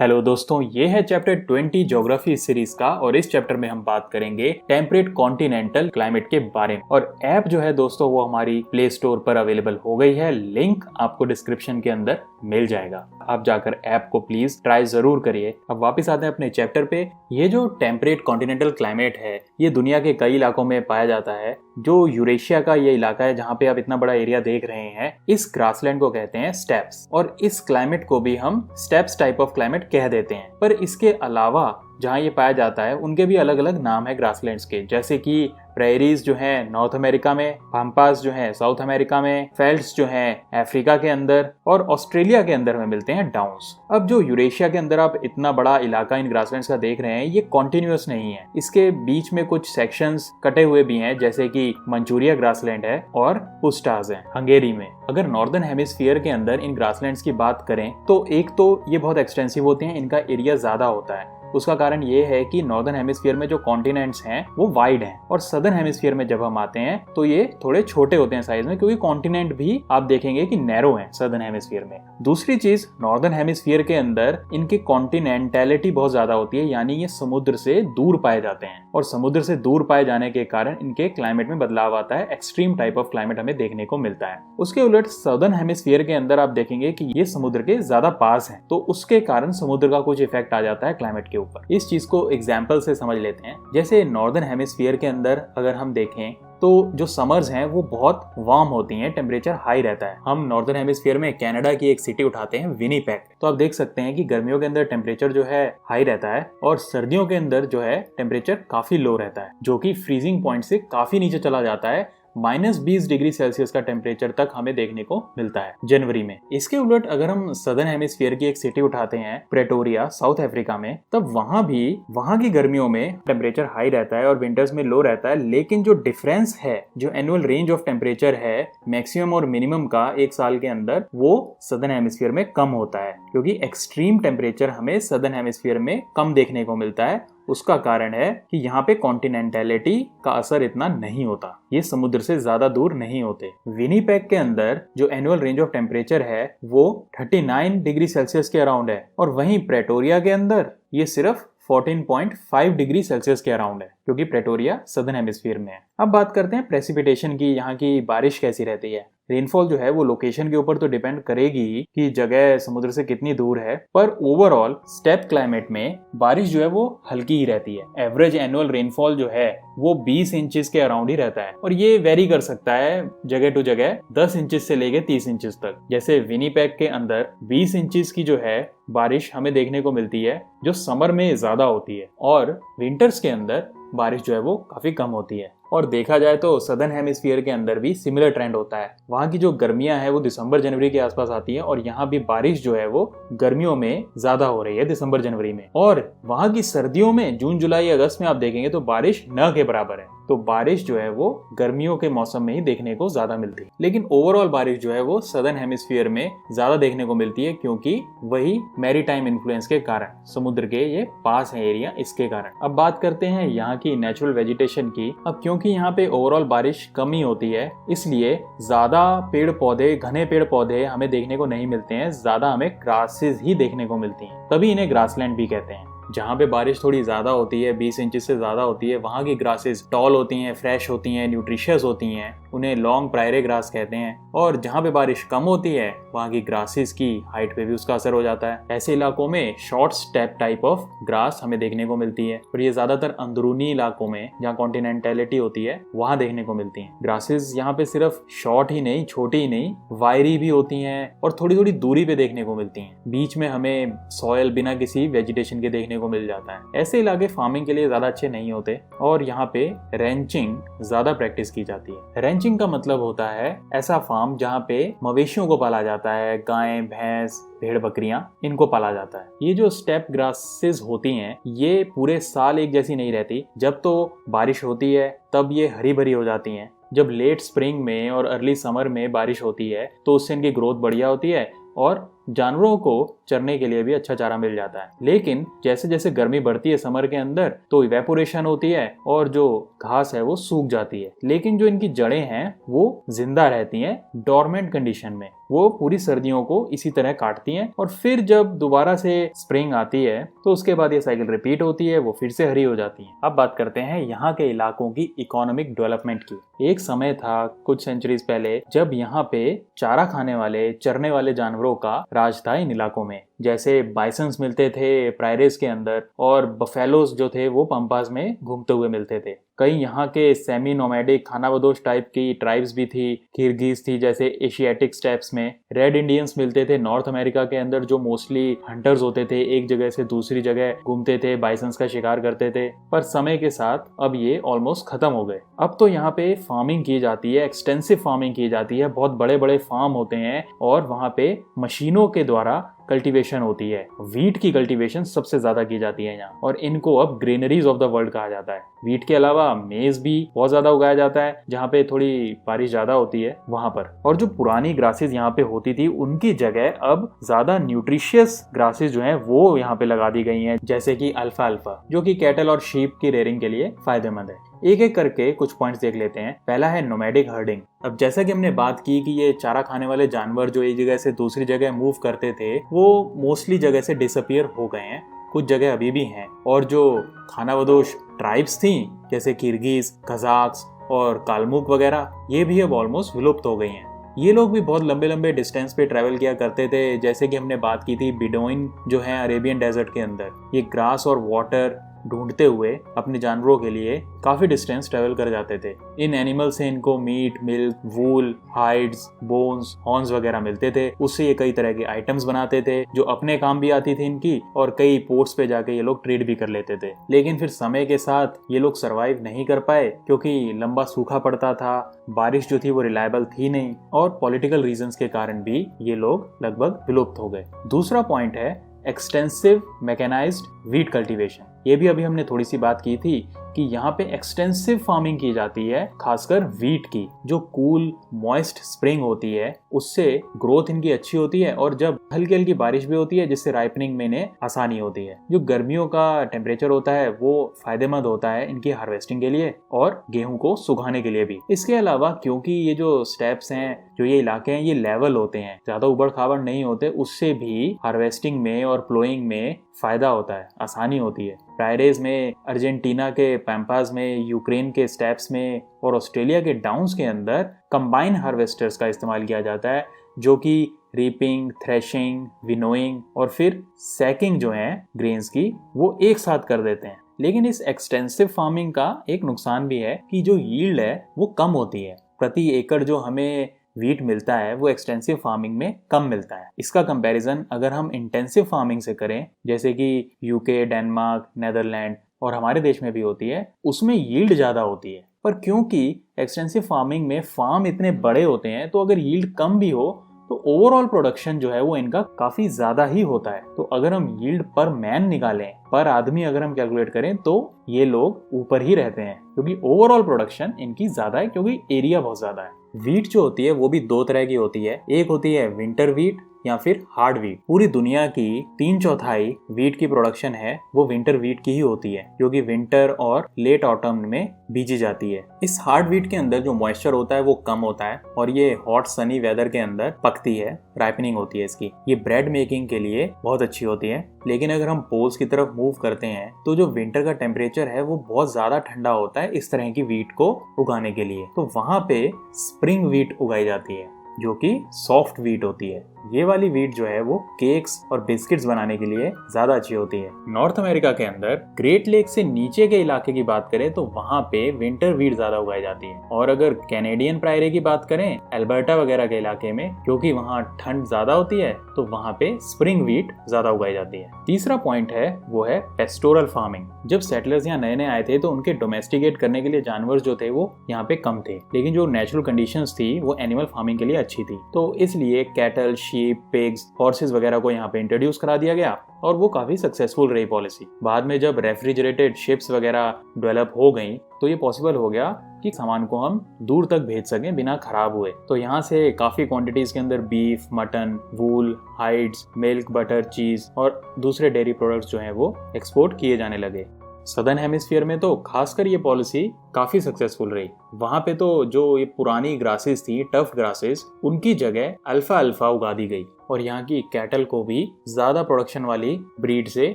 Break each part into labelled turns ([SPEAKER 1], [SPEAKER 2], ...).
[SPEAKER 1] Hello दोस्तों, ये है चैप्टर 20 ज्योग्राफी सीरीज का और इस चैप्टर में हम बात करेंगे टेम्परेट कॉन्टिनेंटल क्लाइमेट के बारे में। और ऐप जो है दोस्तों वो हमारी प्ले स्टोर पर अवेलेबल हो गई है, लिंक आपको डिस्क्रिप्शन के अंदर मिल जाएगा। आप जाकर ऐप को प्लीज ट्राई जरूर करिए। अब वापस आते हैं अपने चैप्टर पे। ये जो टेम्परेट कॉन्टिनेंटल क्लाइमेट है ये दुनिया के कई इलाकों में पाया जाता है। जो यूरेशिया का ये इलाका है जहाँ पे आप इतना बड़ा एरिया देख रहे हैं, इस ग्रासलैंड को कहते हैं स्टेप्स, और इस क्लाइमेट को भी हम स्टेप्स टाइप ऑफ क्लाइमेट कह देते हैं। पर इसके अलावा जहाँ ये पाया जाता है उनके भी अलग अलग नाम है ग्रासलैंड्स के, जैसे कि प्रेरीज जो है नॉर्थ अमेरिका में, पाम्पास जो है साउथ अमेरिका में, फेल्ड्स जो है अफ्रीका के अंदर, और ऑस्ट्रेलिया के अंदर में मिलते हैं डाउन्स। अब जो यूरेशिया के अंदर आप इतना बड़ा इलाका इन ग्रासलैंड्स का देख रहे हैं ये कॉन्टिन्यूअस नहीं है, इसके बीच में कुछ सेक्शंस कटे हुए भी हैं, जैसे कि मंचूरिया ग्रासलैंड है और पुस्टाज है हंगेरी में। अगर नॉर्दर्न हेमिस्फीयर के अंदर इन ग्रासलैंड्स की बात करें तो एक तो ये बहुत एक्सटेंसिव होते हैं, इनका एरिया ज्यादा होता है। उसका कारण ये है कि नॉर्दर्न हेमिस्फीयर में जो कॉन्टिनेंट्स हैं वो वाइड हैं, और सदर्न हेमिस्फीयर में जब हम आते हैं तो ये थोड़े छोटे होते हैं साइज में, क्योंकि कॉन्टिनेंट भी आप देखेंगे कि नैरो हैं सदर्न हेमिस्फीयर में। दूसरी चीज, नॉर्दर्न हेमिस्फीयर के अंदर इनकी कॉन्टिनेंटैलिटी बहुत ज्यादा होती है, यानी ये समुद्र से दूर पाए जाते हैं, और समुद्र से दूर पाए जाने के कारण इनके क्लाइमेट में बदलाव आता है, एक्सट्रीम टाइप ऑफ क्लाइमेट हमें देखने को मिलता है। उसके उलट सदर्न हेमिस्फीयर के अंदर आप देखेंगे कि ये समुद्र के ज्यादा पास है, तो उसके कारण समुद्र का कुछ इफेक्ट आ जाता है क्लाइमेट के ऊपर। इस चीज को एग्जाम्पल से समझ लेते हैं। जैसे नॉर्दर्न हेमिस्फीयर के अंदर अगर हम देखें तो जो समर्स हैं वो बहुत वार्म होती हैं, टेम्परेचर हाई रहता है। हम नॉर्दर्न हेमिस्फीयर में कनाडा की एक सिटी उठाते हैं विनीपेग, तो आप देख सकते हैं कि गर्मियों के अंदर टेम्परेचर जो है हाई रहता है और सर्दियों के अंदर जो है टेम्परेचर काफी लो रहता है, जो कि फ्रीजिंग पॉइंट से काफी नीचे चला जाता है। -20 डिग्री सेल्सियस का टेम्परेचर तक हमें देखने को मिलता है जनवरी में। इसके उलट अगर हम सदर्न हेमिस्फीयर की एक सिटी उठाते हैं प्रेटोरिया साउथ अफ्रीका में, तब वहां की गर्मियों में टेम्परेचर हाई रहता है और विंटर्स में लो रहता है, लेकिन जो डिफरेंस है, जो एनुअल रेंज ऑफ टेम्परेचर है मैक्सिमम और मिनिमम का एक साल के अंदर, वो सदर्न हेमिस्फीयर में कम होता है, क्योंकि एक्सट्रीम टेम्परेचर हमें सदर्न हेमिस्फीयर में कम देखने को मिलता है। उसका कारण है कि यहाँ पे कॉन्टिनेंटैलिटी का असर इतना नहीं होता, ये समुद्र से ज्यादा दूर नहीं होते। विनीपेग के अंदर जो एनुअल रेंज ऑफ टेम्परेचर है वो 39 डिग्री सेल्सियस के अराउंड है, और वहीं प्रेटोरिया के अंदर ये सिर्फ 14.5 डिग्री सेल्सियस के अराउंड है, क्योंकि प्रेटोरिया सदर्न हेमिस्फीयर में है। अब बात करते हैं प्रेसिपिटेशन की, यहाँ की बारिश कैसी रहती है। रेनफॉल जो है वो लोकेशन के ऊपर तो डिपेंड करेगी कि जगह समुद्र से कितनी दूर है, पर ओवरऑल स्टेप क्लाइमेट में बारिश जो है वो हल्की ही रहती है। एवरेज एनुअल रेनफॉल जो है वो 20 इंचेस के अराउंड ही रहता है, और ये वेरी कर सकता है जगह टू जगह, 10 इंचेस से लेके 30 इंचेस तक। जैसे विनीपेग के अंदर 20 इंचेस की जो है बारिश हमें देखने को मिलती है, जो समर में ज्यादा होती है, और विंटर्स के अंदर बारिश जो है वो काफी कम होती है। और देखा जाए तो सदर्न हेमिस्फीयर के अंदर भी सिमिलर ट्रेंड होता है। वहाँ की जो गर्मियां हैं वो दिसंबर जनवरी के आसपास आती है, और यहाँ भी बारिश जो है वो गर्मियों में ज्यादा हो रही है दिसंबर जनवरी में। और वहाँ की सर्दियों में जून जुलाई अगस्त में आप देखेंगे तो बारिश न के बराबर है। तो बारिश जो है वो गर्मियों के मौसम में ही देखने को ज्यादा मिलती है, लेकिन ओवरऑल बारिश जो है वो सदर्न हेमिस्फीयर में ज्यादा देखने को मिलती है, क्योंकि वही मैरीटाइम इन्फ्लुएंस के कारण, समुद्र के ये पास है एरिया, इसके कारण। अब बात करते हैं यहाँ की नेचुरल वेजिटेशन की। अब क्योंकि यहाँ पे ओवरऑल बारिश कम ही होती है, इसलिए ज्यादा पेड़ पौधे, घने पेड़ पौधे हमें देखने को नहीं मिलते हैं, ज्यादा हमें ग्रासेस ही देखने को मिलती हैं, तभी इन्हें ग्रासलैंड भी कहते हैं। जहाँ पे बारिश थोड़ी ज्यादा होती है, 20 इंच से ज्यादा होती है, वहाँ की ग्रासेस टॉल होती हैं, फ्रेश होती हैं, न्यूट्रिशियस होती हैं, उन्हें लॉन्ग प्रायरे ग्रास कहते हैं। और जहाँ पे बारिश कम होती है वहाँ की ग्रासेस की हाइट पे भी उसका असर हो जाता है। ऐसे इलाकों में short step type of grass हमें देखने को मिलती है, और ये ज्यादातर अंदरूनी इलाकों में जहाँ कॉन्टिनेंटैलिटी होती है वहाँ देखने को मिलती है। ग्रासेस यहाँ पे सिर्फ शॉर्ट ही नहीं, छोटी ही नहीं, वायरी भी होती हैं, और थोड़ी थोड़ी दूरी पे देखने को मिलती हैं। बीच में हमें सॉयल बिना किसी वेजिटेशन के देखने को मिल जाता है। ऐसे इलाके फार्मिंग के लिए ज्यादा अच्छे नहीं होते, और यहाँ पे रेंचिंग ज्यादा प्रैक्टिस की जाती है। रेंचिंग का मतलब होता है ऐसा फार्म जहाँ पे मवेशियों को पाला जाता है, गाय, भैंस, भेड़, बकरियां, इनको पाला जाता है। ये जो स्टेप ग्रासेस होती हैं ये पूरे साल एक जैसी नहीं रहती। जब तो बारिश होती है तब ये हरी भरी हो जाती हैं। जब लेट स्प्रिंग में और अर्ली समर में बारिश होती है तो उससे इनकी ग्रोथ बढ़िया होती है, और जानवरों को चरने के लिए भी अच्छा चारा मिल जाता है। लेकिन जैसे जैसे गर्मी बढ़ती है समर के अंदर तो इवेपोरेशन होती है और जो घास है वो सूख जाती है, लेकिन जो इनकी जड़ें हैं वो जिंदा रहती हैं डोरमेंट कंडीशन में। वो पूरी सर्दियों को इसी तरह काटती हैं और फिर जब दोबारा से स्प्रिंग आती है तो उसके बाद ये साइकिल रिपीट होती है, वो फिर से हरी हो जाती है। अब बात करते हैं यहाँ के इलाकों की इकोनॉमिक डेवलपमेंट की। एक समय था कुछ सेंचुरीज पहले जब यहाँ पे चारा खाने वाले चरने वाले जानवरों का राज था इन इलाकों में। जैसे बाइसन्स मिलते थे प्रायरेस के अंदर और बफेलोस जो थे वो पंपास में घूमते हुए मिलते थे। कई यहाँ के सेमी नोमैडिक खानाबदोश टाइप की ट्राइब्स भी थी, किर्गिज थी जैसे एशियाटिक स्टेप्स में। रेड इंडियंस मिलते थे नॉर्थ अमेरिका के अंदर जो मोस्टली हंटर्स होते थे, एक जगह से दूसरी जगह घूमते थे, बाइसन्स का शिकार करते थे। पर समय के साथ अब ये ऑलमोस्ट खत्म हो गए। अब तो यहाँ पे फार्मिंग की जाती है, एक्सटेंसिव फार्मिंग की जाती है, बहुत बड़े बड़े फार्म होते हैं और वहाँ पे मशीनों के द्वारा कल्टीवेशन होती है। वीट की कल्टीवेशन सबसे ज्यादा की जाती है यहाँ और इनको अब ग्रीनरीज ऑफ द वर्ल्ड कहा जाता है। वीट के अलावा मेज भी बहुत ज्यादा उगाया जाता है जहाँ पे थोड़ी बारिश ज्यादा होती है वहां पर। और जो पुरानी ग्रासेस यहाँ पे होती थी उनकी जगह अब ज्यादा न्यूट्रिशियस ग्रासेस जो हैं वो यहाँ पे लगा दी गई हैं, जैसे कि अल्फा अल्फा जो कि कैटल और शीप की रेयरिंग के लिए फायदेमंद है। एक एक करके कुछ पॉइंट्स देख लेते हैं। पहला है नोमैडिक हर्डिंग। अब जैसा कि हमने बात की कि ये चारा खाने वाले जानवर जो एक जगह से दूसरी जगह मूव करते थे वो मोस्टली जगह से डिसअपियर हो गए हैं, कुछ जगह अभी भी हैं। और जो खानाबदोश ट्राइब्स थी जैसे किर्गिज, कजाक्स और कालमुक वगैरह ये भी अब ऑलमोस्ट विलुप्त हो गई हैं। ये लोग भी बहुत लंबे लंबे डिस्टेंस पे ट्रैवल किया करते थे, जैसे कि हमने बात की थी बिडोइन जो है अरेबियन डेजर्ट के अंदर। ये ग्रास और वाटर ढूंढते हुए अपने जानवरों के लिए काफी डिस्टेंस ट्रेवल कर जाते थे। इन एनिमल से इनको मीट, मिल्क, वूल, हाइड्स, बोन्स, हॉर्न्स वगैरह मिलते थे। उससे ये कई तरह के आइटम्स बनाते थे जो अपने काम भी आती थी इनकी और कई पोर्ट्स पे जाके ये लोग ट्रेड भी कर लेते थे। लेकिन फिर समय के साथ ये लोग सरवाइव नहीं कर पाए क्योंकि लंबा सूखा पड़ता था, बारिश जो थी वो रिलायबल थी नहीं और पॉलिटिकल रीजंस के कारण भी ये लोग लगभग विलुप्त हो गए। दूसरा पॉइंट है एक्सटेंसिव मैकेनाइज्ड वीट कल्टीवेशन। ये भी अभी हमने थोड़ी सी बात की थी कि यहाँ पे एक्सटेंसिव फार्मिंग की जाती है, खासकर वीट की। जो कूल मॉइस्ट स्प्रिंग होती है उससे ग्रोथ इनकी अच्छी होती है और जब हल्की हल्की बारिश भी होती है जिससे राइपनिंग में इन्हें आसानी होती है। जो गर्मियों का टेम्परेचर होता है वो फायदेमंद होता है इनकी हार्वेस्टिंग के लिए और गेहूं को सुखाने के लिए भी। इसके अलावा क्योंकि ये जो स्टेप्स हैं, जो ये इलाके हैं, ये लेवल होते हैं, ज्यादा उबड़ खाबड़ नहीं होते, उससे भी हार्वेस्टिंग में और प्लोइंग में फायदा होता है, आसानी होती है। प्रायरेज में, अर्जेंटीना के पैम्पास में, यूक्रेन के स्टेप्स में और ऑस्ट्रेलिया के डाउन्स के अंदर कंबाइन हार्वेस्टर्स का इस्तेमाल किया जाता है जो कि रीपिंग, थ्रेशिंग, विनोइंग और फिर सैकिंग जो है ग्रेन्स की वो एक साथ कर देते हैं। लेकिन इस एक्सटेंसिव फार्मिंग का एक नुकसान भी है कि जो यील्ड है वो कम होती है। प्रति एकड़ जो हमें वीट मिलता है वो एक्सटेंसिव फार्मिंग में कम मिलता है। इसका कंपैरिजन अगर हम इंटेंसिव फार्मिंग से करें जैसे कि यूके, डेनमार्क, नेदरलैंड और हमारे देश में भी होती है, उसमें यील्ड ज्यादा होती है। पर क्योंकि एक्सटेंसिव फार्मिंग में फार्म इतने बड़े होते हैं तो अगर यील्ड कम भी हो तो ओवरऑल प्रोडक्शन जो है वो इनका काफी ज्यादा ही होता है। तो अगर हम यील्ड पर मैन निकालें, पर आदमी अगर हम कैलकुलेट करें तो ये लोग ऊपर ही रहते हैं क्योंकि ओवरऑल प्रोडक्शन इनकी ज्यादा है क्योंकि एरिया बहुत ज्यादा है। वीट जो होती है वो भी दो तरह की होती है। एक होती है विंटर वीट या फिर हार्ड वीट। पूरी दुनिया की 3/4 वीट की प्रोडक्शन है वो विंटर वीट की ही होती है जो कि विंटर और लेट ऑटम में बीजी जाती है। इस हार्ड वीट के अंदर जो मॉइस्चर होता है वो कम होता है और ये हॉट सनी वेदर के अंदर पकती है, राइपनिंग होती है इसकी। ये ब्रेड मेकिंग के लिए बहुत अच्छी होती है। लेकिन अगर हम पोल्स की तरफ मूव करते हैं तो जो विंटर का टेम्परेचर है वो बहुत ज्यादा ठंडा होता है इस तरह की वीट को उगाने के लिए। तो वहां पे स्प्रिंग वीट उगाई जाती है जो कि सॉफ्ट वीट होती है। ये वाली वीट जो है वो केक्स और बिस्किट्स बनाने के लिए ज्यादा अच्छी होती है। नॉर्थ अमेरिका के अंदर ग्रेट लेक से नीचे के इलाके की बात करें तो वहां पे विंटर वीट ज्यादा उगाई जाती है। और अगर कैनेडियन प्रायरे की बात करें अल्बर्टा वगैरह के इलाके में, क्योंकि वहां ठंड ज्यादा होती है तो वहां पे स्प्रिंग वीट ज्यादा उगाई जाती है। तीसरा पॉइंट है वो है पेस्टोरल फार्मिंग। जब सेटलर्स यहाँ नए नए आए थे तो उनके डोमेस्टिकेट करने के लिए जानवर जो थे वो यहाँ पे कम थे, लेकिन जो नेचुरल कंडीशंस थी वो एनिमल फार्मिंग के लिए अच्छी थी, तो इसलिए कैटल, शीप, पिग्स, हॉर्सेस वगैरह को यहाँ पे इंट्रोड्यूस करा दिया गया और वो काफी सक्सेसफुल रही पॉलिसी। बाद में जब रेफ्रिजरेटेड शिप्स वगैरह डेवलप हो गई तो ये पॉसिबल हो गया कि सामान को हम दूर तक भेज सकें बिना खराब हुए। तो यहाँ से काफी क्वांटिटीज के अंदर बीफ, मटन, वूल, हाइड्स, मिल्क, बटर, चीज और दूसरे डेयरी प्रोडक्ट्स जो हैं वो एक्सपोर्ट किए जाने लगे। सदर्न हेमिस्फीयर में तो खासकर ये पॉलिसी काफी सक्सेसफुल रही। वहां पे तो जो ये पुरानी ग्रासेस थी, टफ ग्रासेस, उनकी जगह अल्फा उगा दी गई और यहाँ की कैटल को भी ज्यादा प्रोडक्शन वाली ब्रीड से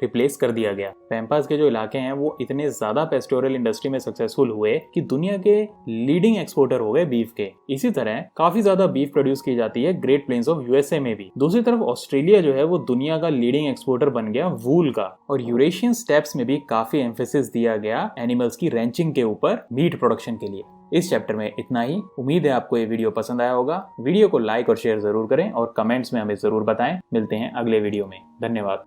[SPEAKER 1] रिप्लेस कर दिया गया। पैम्पास के जो इलाके हैं वो इतने ज्यादा पेस्टोरल इंडस्ट्री में सक्सेसफुल हुए कि दुनिया के लीडिंग एक्सपोर्टर हो गए बीफ के। इसी तरह काफी ज्यादा बीफ प्रोड्यूस की जाती है ग्रेट प्लेन्स ऑफ यूएसए में भी। दूसरी तरफ ऑस्ट्रेलिया जो है वो दुनिया का लीडिंग एक्सपोर्टर बन गया वूल का, और यूरेशियन स्टेप्स में भी काफी एम्फेसिस दिया गया एनिमल्स की रैंचिंग के ऊपर मीट प्रोडक्शन के लिए। इस चैप्टर में इतना ही। उम्मीद है आपको ये वीडियो पसंद आया होगा। वीडियो को लाइक और शेयर जरूर करें और कमेंट्स में हमें जरूर बताएं। मिलते हैं अगले वीडियो में। धन्यवाद।